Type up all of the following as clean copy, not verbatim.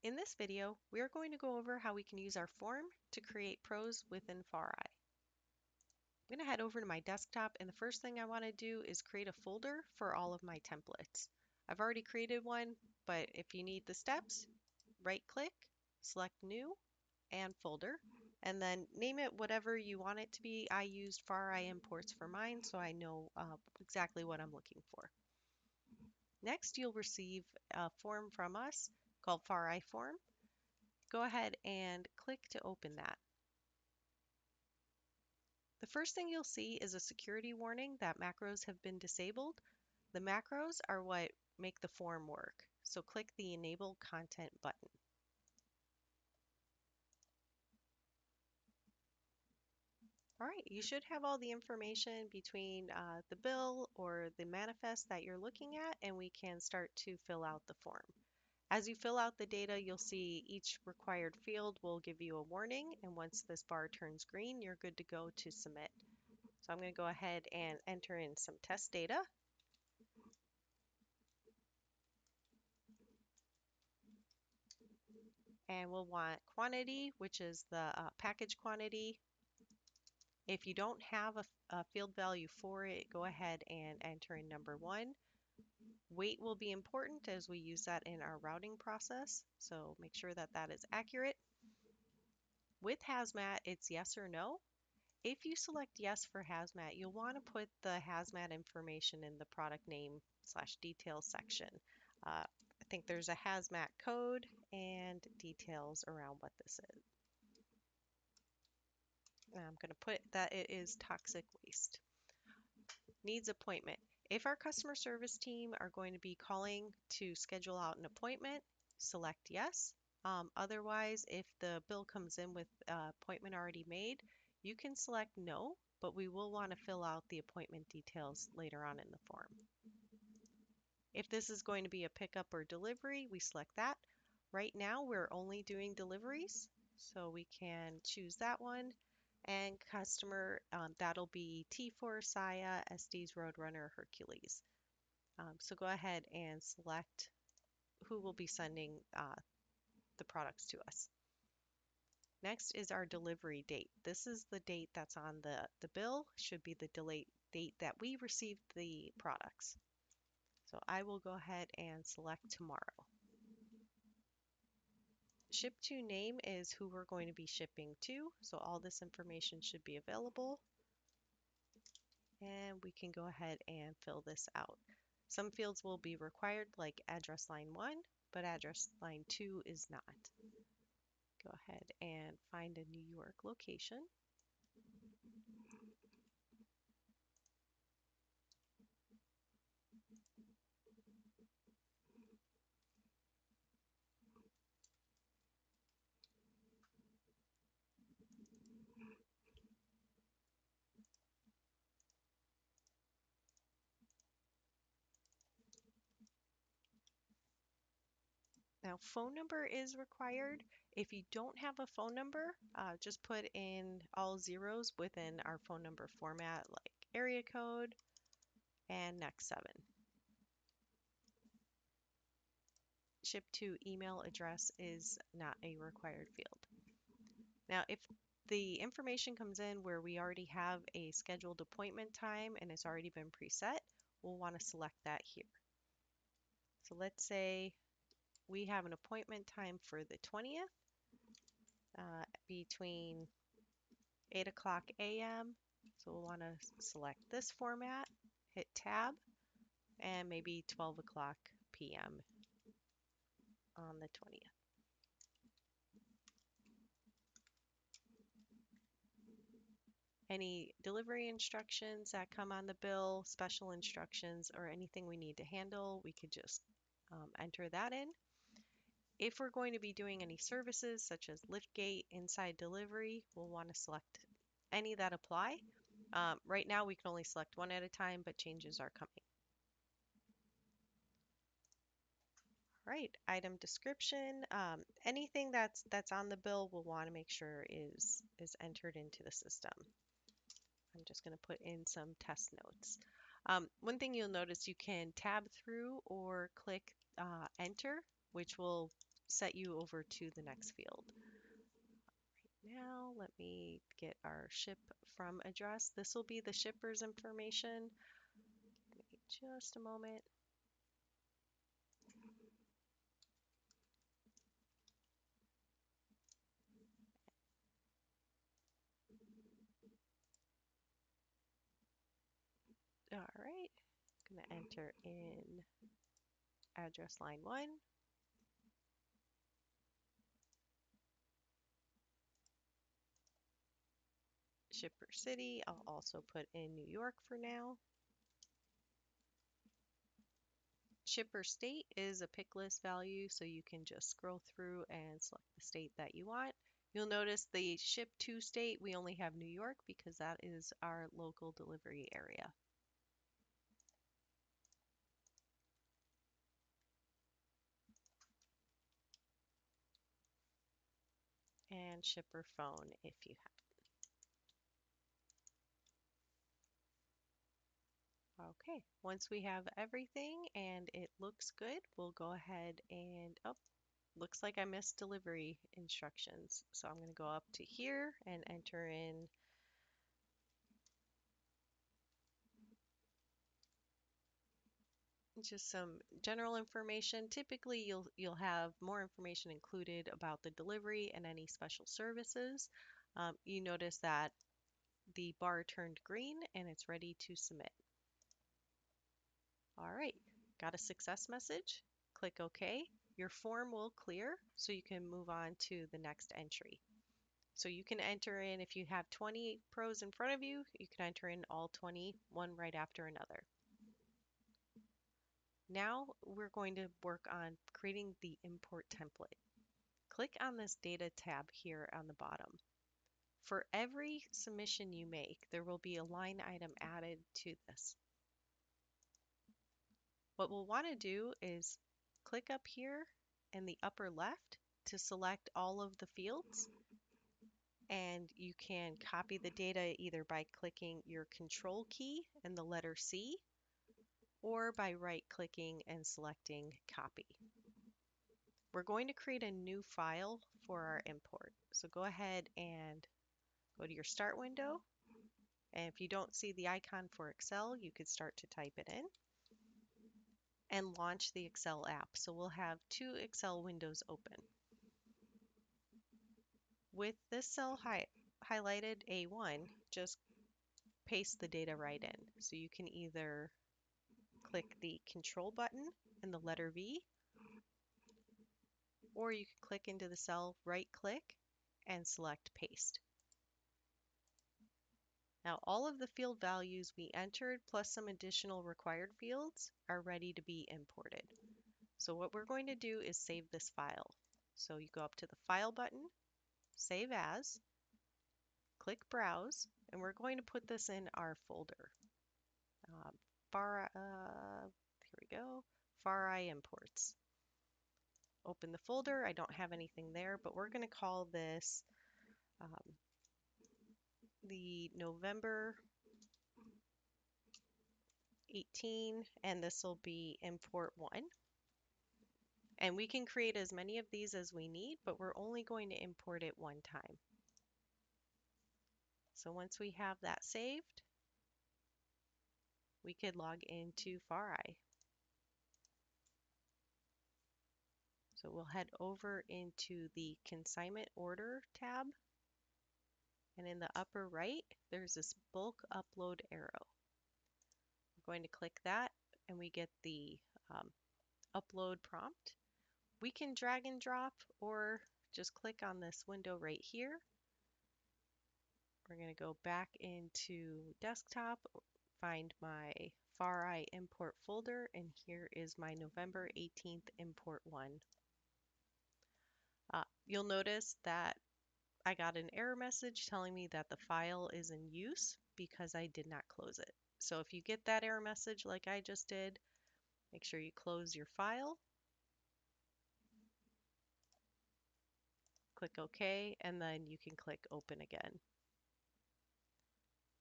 In this video, we are going to go over how we can use our form to create pros within FarEye. I'm going to head over to my desktop, and the first thing I want to do is create a folder for all of my templates. I've already created one, but if you need the steps, right-click, select New, and Folder, and then name it whatever you want it to be. I used FarEye imports for mine, so I know exactly what I'm looking for. Next, you'll receive a form from us called FarEye Form. Go ahead and click to open that. The first thing you'll see is a security warning that macros have been disabled. The macros are what make the form work, so click the Enable Content button. All right, you should have all the information between the bill or the manifest that you're looking at, and we can start to fill out the form. As you fill out the data, you'll see each required field will give you a warning, and once this bar turns green, you're good to go to submit. So I'm going to go ahead and enter in some test data. And we'll want quantity, which is the package quantity. If you don't have a field value for it, go ahead and enter in number 1. Weight will be important as we use that in our routing process, so make sure that that is accurate. With hazmat, it's yes or no. If you select yes for hazmat, you'll want to put the hazmat information in the product name / details section. I think there's a hazmat code and details around what this is. I'm going to put that it is toxic waste. Needs appointment. If our customer service team are going to be calling to schedule out an appointment, select yes. Otherwise, if the bill comes in with appointment already made, you can select no, but we will want to fill out the appointment details later on in the form. If this is going to be a pickup or delivery, we select that. Right now, we're only doing deliveries, so we can choose that one. And customer, that'll be T4, Saya, SD's Roadrunner, Hercules. So go ahead and select who will be sending the products to us. Next is our delivery date. This is the date that's on the bill, should be the date that we received the products. So I will go ahead and select tomorrow. Ship to name is who we're going to be shipping to, so all this information should be available. And we can go ahead and fill this out. Some fields will be required, like address line 1, but address line 2 is not. Go ahead and find a New York location. Now, phone number is required. If you don't have a phone number, just put in all zeros within our phone number format, like area code and next 7. Ship to email address is not a required field. Now, if the information comes in where we already have a scheduled appointment time and it's already been preset, we'll want to select that here. So let's say we have an appointment time for the 20th between 8 o'clock a.m. So we'll want to select this format, hit tab, and maybe 12 o'clock p.m. on the 20th. Any delivery instructions that come on the bill, special instructions, or anything we need to handle, we could just enter that in. If we're going to be doing any services such as liftgate, inside delivery, we'll want to select any that apply. Right now we can only select one at a time, but changes are coming. Right, item description, anything that's on the bill we'll want to make sure is entered into the system. I'm just going to put in some test notes. One thing you'll notice, you can tab through or click enter, which will set you over to the next field. Now, let me get our ship from address. This will be the shipper's information. Give me just a moment. All right, I'm going to enter in address line 1. Shipper city, I'll also put in New York for now. Shipper state is a pick list value, so you can just scroll through and select the state that you want. You'll notice the ship to state, we only have New York because that is our local delivery area. And shipper phone if you have. Okay, once we have everything and it looks good, we'll go ahead and, oh, looks like I missed delivery instructions. So I'm going to go up to here and enter in just some general information. Typically, you'll have more information included about the delivery and any special services. You notice that the bar turned green and it's ready to submit. All right, got a success message. Click OK. Your form will clear so you can move on to the next entry. So you can enter in, if you have 20 pros in front of you, you can enter in all 20, one right after another. Now we're going to work on creating the import template. Click on this data tab here on the bottom. For every submission you make, there will be a line item added to this. What we'll want to do is click up here in the upper left to select all of the fields. And you can copy the data either by clicking your control key and the letter C, or by right-clicking and selecting copy. We're going to create a new file for our import. So go ahead and go to your start window. And if you don't see the icon for Excel, you could start to type it in and launch the Excel app. So we'll have 2 Excel windows open. With this cell highlighted A1, just paste the data right in. So you can either click the control button and the letter V, or you can click into the cell, right click, and select paste. Now all of the field values we entered plus some additional required fields are ready to be imported. So what we're going to do is save this file. So you go up to the File button, Save As, click Browse, and we're going to put this in our folder. Here we go, FarEye Imports. Open the folder. I don't have anything there, but we're going to call this the November 18, and this will be import 1. And we can create as many of these as we need, but we're only going to import it one time. So once we have that saved, we could log into FarEye. So we'll head over into the consignment order tab. And in the upper right, there's this bulk upload arrow. We're going to click that and we get the upload prompt. We can drag and drop or just click on this window right here. We're going to go back into desktop, find my FarEye import folder, and here is my November 18th import 1. You'll notice that I got an error message telling me that the file is in use because I did not close it. So if you get that error message like I just did, make sure you close your file, click OK, and then you can click Open again.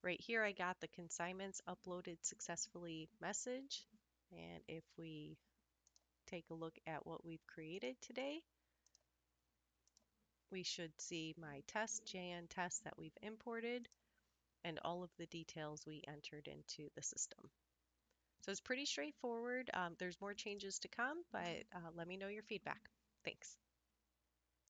Right here I got the consignments uploaded successfully message, and if we take a look at what we've created today, we should see my test, JN test that we've imported, and all of the details we entered into the system. So it's pretty straightforward. There's more changes to come, but let me know your feedback. Thanks.